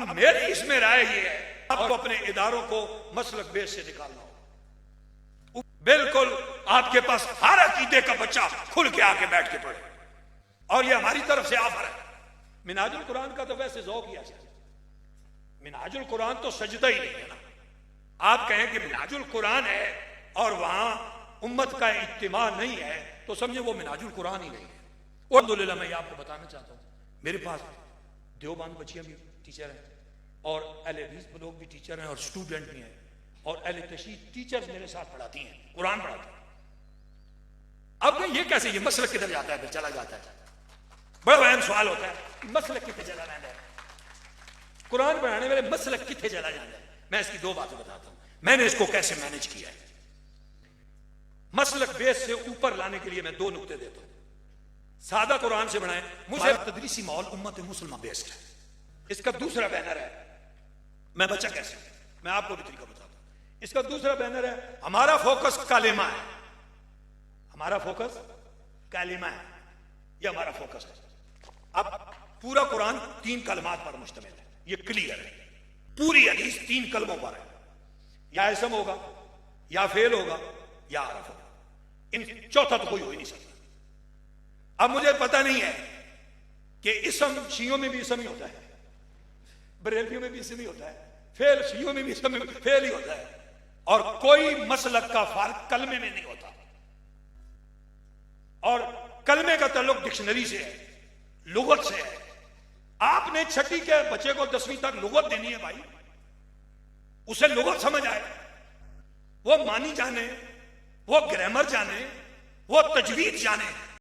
اب میری اس میں رائے یہ ہے آپ کو اپنے اداروں کو مسلک بیس سے نکالنا ہو، بالکل آپ کے پاس ہر عقیدے کا بچہ کھل کے آ کے بیٹھ کے پڑھے، اور یہ ہماری طرف سے آفر ہے۔ منہاج القرآن کا تو ویسے ذوق ہی ایسا ہے، منہاج القرآن تو سجدہ ہی نہیں ہے نا۔ آپ کہیں کہ منہاج القرآن ہے اور وہاں امت کا اجتماع نہیں ہے تو سمجھے وہ منہاج القرآن ہی نہیں ہے۔ الحمدللہ میں یہ آپ کو بتانا چاہتا ہوں، میرے پاس دیوبند بچیاں بھی ٹیچر ہیں اور اہل حدیث لوگ بھی ٹیچر ہیں اور اسٹوڈنٹ بھی ہیں، اور اہل تشیع ٹیچرز میرے ساتھ پڑھاتی ہیں، قرآن پڑھاتی ہیں۔ اب یہ کیسے یہ مسلک کدھر جاتا ہے؟ پھر چلا جاتا ہے، بڑا اہم سوال ہوتا ہے، مسلک کتنے چلا جاتا ہے؟ قرآن پڑھانے والے مسلک کتنے چلا جاتا ہے؟ میں اس کی دو باتیں بتاتا ہوں، میں نے اس کو کیسے مینج کیا ہے۔ مسلک بیس سے اوپر لانے کے لیے میں دو نقطے دیتا ہوں۔ سادہ قرآن سے بنائیں، مجھے تدریسی ماحول امت مسلمہ بیسڈ ہے، اس کا دوسرا بینر ہے میں بچہ کیسے، میں آپ کو بھی طریقہ بتاتا ہوں۔ اس کا دوسرا بینر ہے ہمارا فوکس کلمہ ہے، ہمارا فوکس کلمہ ہے، یہ ہمارا فوکس ہے۔ اب پورا قرآن 3 کلمات پر مشتمل ہے، یہ کلیئر ہے۔ پوری حدیث 3 کلموں پر ہے، یا اسم ہوگا یا فعل ہوگا یا حرف ہوگا، ان چوتھا تو کوئی ہو ہی نہیں سکتا۔ اب مجھے پتہ نہیں ہے کہ اسم شیعوں میں بھی اسم ہی ہوتا ہے، بریلویوں میں بھی اسم ہی ہوتا ہے، فعل شیعوں میں بھی اسم فعل ہی ہوتا ہے، اور کوئی مسلک کا فرق کلمے میں نہیں ہوتا، اور کلمے کا تعلق ڈکشنری سے ہے، لغت سے ہے۔ آپ نے چھٹی کے بچے کو 10ویں تک لغت دینی ہے بھائی، اسے لغت سمجھ آئے، وہ معنی جانے، وہ گرامر جانے، وہ تجوید جانے۔